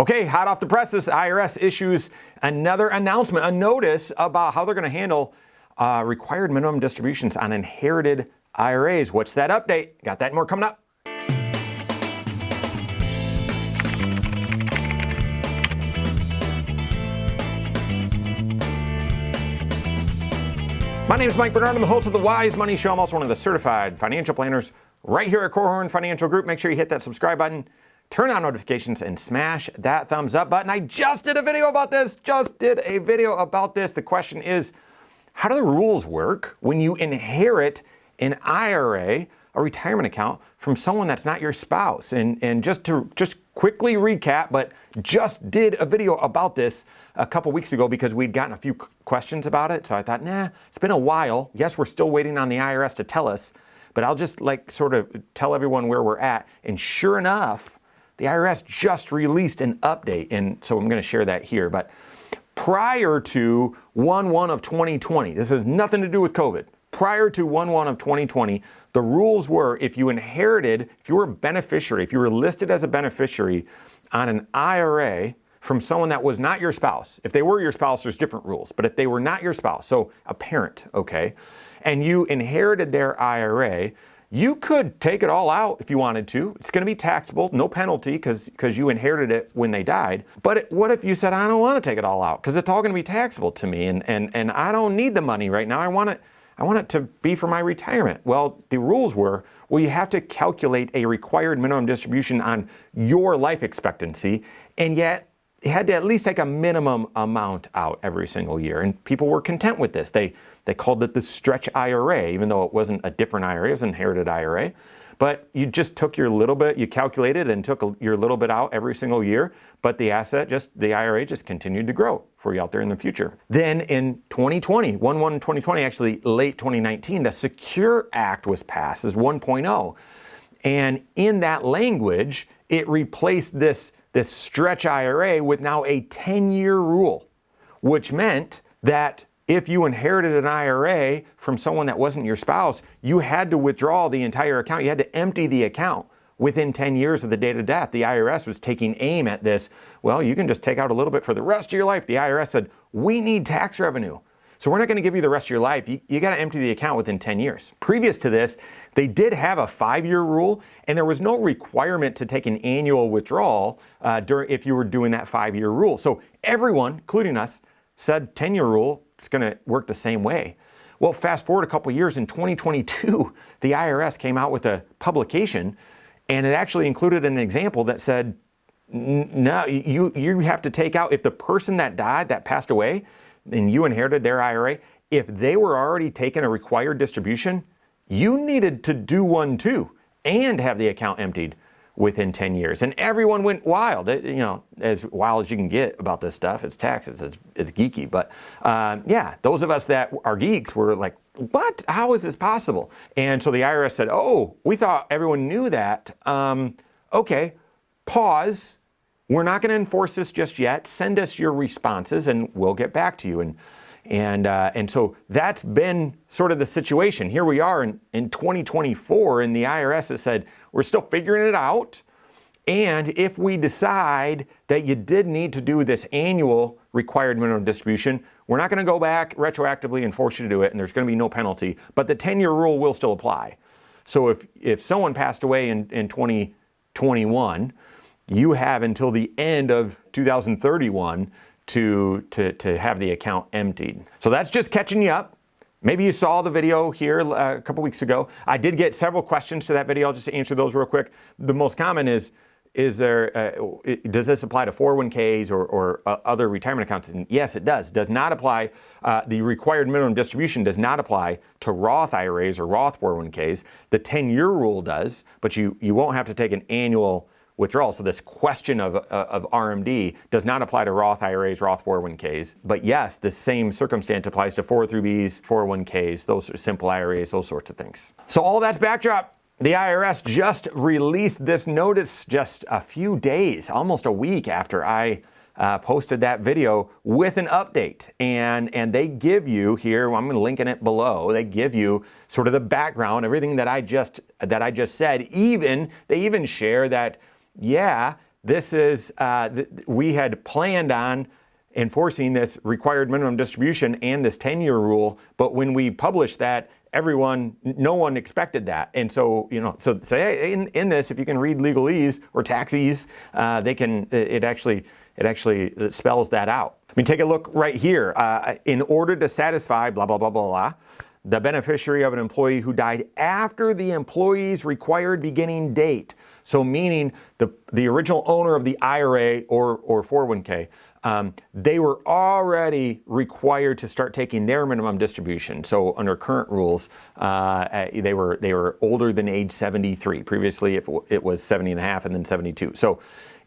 Okay, hot off the presses, IRS issues another announcement, a notice about how they're going to handle required minimum distributions on inherited IRAs. What's that update? Got that and more coming up. My name is Mike Bernard. I'm the host of the Wise Money Show. I'm also one of the certified financial planners right here at Korhorn Financial Group. Make sure you hit that subscribe button, turn on notifications, and smash that thumbs up button. I just did a video about this. The question is, how do the rules work when you inherit an IRA, a retirement account, from someone that's not your spouse? And just quickly recap, but just did a video about this a couple weeks ago because we'd gotten a few questions about it. So I thought, it's been a while. Yes, we're still waiting on the IRS to tell us, but I'll just sort of tell everyone where we're at. And sure enough, the IRS just released an update. And so I'm going to share that here. But prior to 1/1 of 2020, this has nothing to do with COVID. Prior to 1/1 of 2020, the rules were if you inherited, if you were a beneficiary, if you were listed as a beneficiary on an IRA from someone that was not your spouse. If they were your spouse, there's different rules. But if they were not your spouse, so a parent, okay, and you inherited their IRA, you could take it all out if you wanted to. It's going to be taxable, no penalty because you inherited it when they died. But what if you said, I don't want to take it all out because it's all going to be taxable to me and I don't need the money right now. I want it to be for my retirement. Well, the rules were, you have to calculate a required minimum distribution on your life expectancy, and yet it had to at least take a minimum amount out every single year. And people were content with this. They called it the stretch IRA, even though it wasn't a different IRA, it was an inherited IRA. But you just took your little bit, you calculated and took your little bit out every single year, but the IRA just continued to grow for you out there in the future. Then in 2020, 1/1/2020, actually late 2019, the Secure Act was passed as 1.0. And in that language, it replaced this stretch IRA with now a 10-year rule, which meant that if you inherited an IRA from someone that wasn't your spouse, you had to withdraw the entire account. You had to empty the account within 10 years of the date of death. The IRS was taking aim at this. Well, you can just take out a little bit for the rest of your life. The IRS said, we need tax revenue. So we're not going to give you the rest of your life. You got to empty the account within 10 years. Previous to this, they did have a 5-year rule, and there was no requirement to take an annual withdrawal if you were doing that 5-year rule. So everyone, including us, said 10-year rule, it's going to work the same way. Well, fast forward a couple of years, in 2022, the IRS came out with a publication, and it actually included an example that said, no, you have to take out, if the person that died, that passed away, and you inherited their IRA, if they were already taking a required distribution, you needed to do one too, and have the account emptied within 10 years. And everyone went wild, as wild as you can get about this stuff. It's taxes, it's geeky. But those of us that are geeks were like, what? How is this possible? And so the IRS said, we thought everyone knew that. Okay, pause. We're not going to enforce this just yet. Send us your responses and we'll get back to you. And so that's been sort of the situation. Here we are in 2024, and the IRS has said, we're still figuring it out. And if we decide that you did need to do this annual required minimum distribution, we're not going to go back retroactively and force you to do it, and there's going to be no penalty. But the 10-year rule will still apply. So if someone passed away in 2021, you have until the end of 2031 to have the account emptied. So that's just catching you up. Maybe you saw the video here a couple weeks ago. I did get several questions to that video. I'll just answer those real quick. The most common is does this apply to 401ks or other retirement accounts? And yes, it does. Does not apply. The required minimum distribution does not apply to Roth IRAs or Roth 401ks. The 10-year rule does, but you won't have to take an annual withdrawal. So this question of RMD does not apply to Roth IRAs, Roth 401ks. But yes, the same circumstance applies to 403bs, 401ks, those are simple IRAs, those sorts of things. So all that's backdrop. The IRS just released this notice just a few days, almost a week after I posted that video with an update. And they give you here, I'm going to link in it below, they give you sort of the background, everything that I just said. They even share that, yeah, this is, we had planned on enforcing this required minimum distribution and this 10-year rule, but when we published that, no one expected that. And so, so say in this, if you can read legalese or taxese, it actually spells that out. I mean, take a look right here. In order to satisfy blah, blah, blah, blah, blah, the beneficiary of an employee who died after the employee's required beginning date. So meaning the original owner of the IRA or 401k, they were already required to start taking their minimum distribution. So under current rules, they were older than age 73. Previously, it was 70 and a half and then 72. So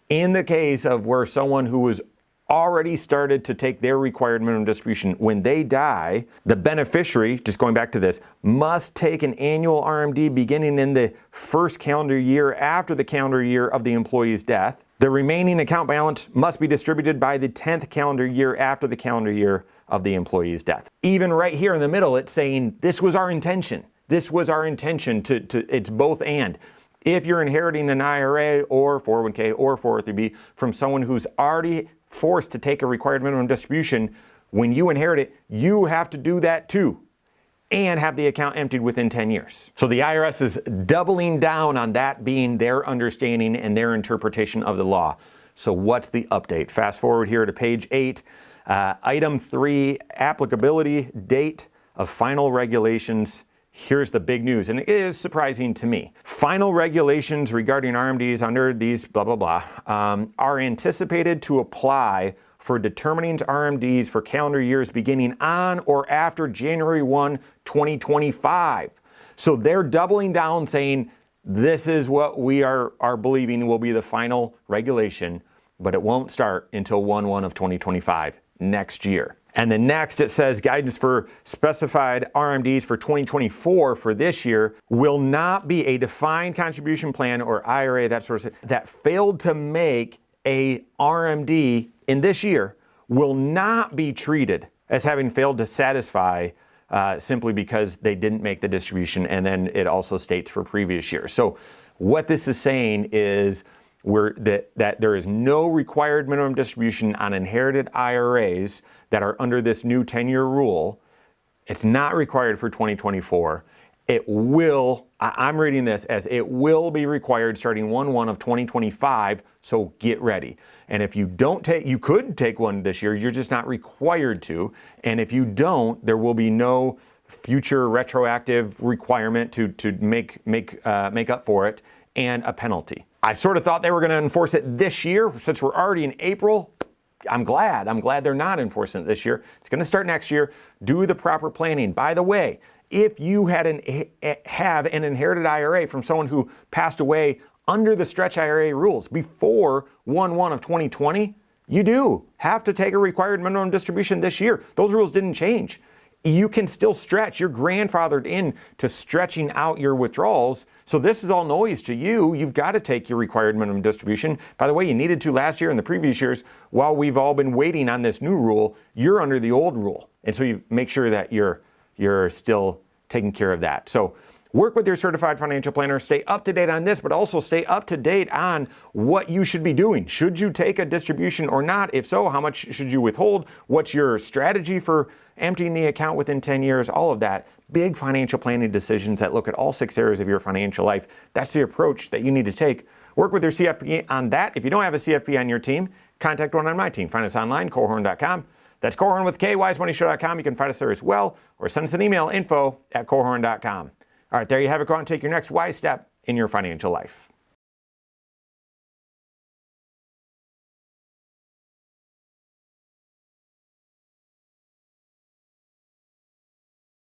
in the case of where someone who was already started to take their required minimum distribution, when they die, the beneficiary, just going back to this, must take an annual RMD beginning in the first calendar year after the calendar year of the employee's death. The remaining account balance must be distributed by the 10th calendar year after the calendar year of the employee's death. Even right here in the middle, it's saying this was our intention. This was our intention it's both and. If you're inheriting an IRA or 401k or 403b from someone who's already forced to take a required minimum distribution, when you inherit it, you have to do that too and have the account emptied within 10 years. So the IRS is doubling down on that being their understanding and their interpretation of the law. So what's the update? Fast forward here to page 8, item 3, applicability date of final regulations. Here's the big news, and it is surprising to me. Final regulations regarding RMDs under these blah, blah, blah, are anticipated to apply for determining RMDs for calendar years beginning on or after January 1, 2025. So they're doubling down saying this is what we are believing will be the final regulation, but it won't start until 1/1 of 2025, next year. And then next it says guidance for specified RMDs for 2024 for this year will not be a defined contribution plan or IRA, that sort of thing, that failed to make a RMD in this year will not be treated as having failed to satisfy simply because they didn't make the distribution. And then it also states for previous years. So what this is saying is that there is no required minimum distribution on inherited IRAs that are under this new 10-year rule. It's not required for 2024. It will, I'm reading this as it will be required starting 1/1 of 2025, so get ready. And if you don't take, you could take one this year, you're just not required to. And if you don't, there will be no future retroactive requirement to make up for it and a penalty. I sort of thought they were going to enforce it this year. Since we're already in April, I'm glad they're not enforcing it this year. It's going to start next year. Do the proper planning. By the way, if you have an inherited IRA from someone who passed away under the stretch IRA rules before 1/1 of 2020, you do have to take a required minimum distribution this year. Those rules didn't change. You can still stretch. You're grandfathered in to stretching out your withdrawals. So this is all noise to you. You've got to take your required minimum distribution. By the way, you needed to last year and the previous years. While we've all been waiting on this new rule, you're under the old rule. And so you make sure that you're still taking care of that. So work with your certified financial planner. Stay up to date on this, but also stay up to date on what you should be doing. Should you take a distribution or not? If so, how much should you withhold? What's your strategy for emptying the account within 10 years? All of that. Big financial planning decisions that look at all 6 areas of your financial life. That's the approach that you need to take. Work with your CFP on that. If you don't have a CFP on your team, contact one on my team. Find us online, Korhorn.com. That's Korhorn with K, wisemoneyshow.com. You can find us there as well, or send us an email, info@Korhorn.com. All right, there you have it. Go out and take your next wise step in your financial life.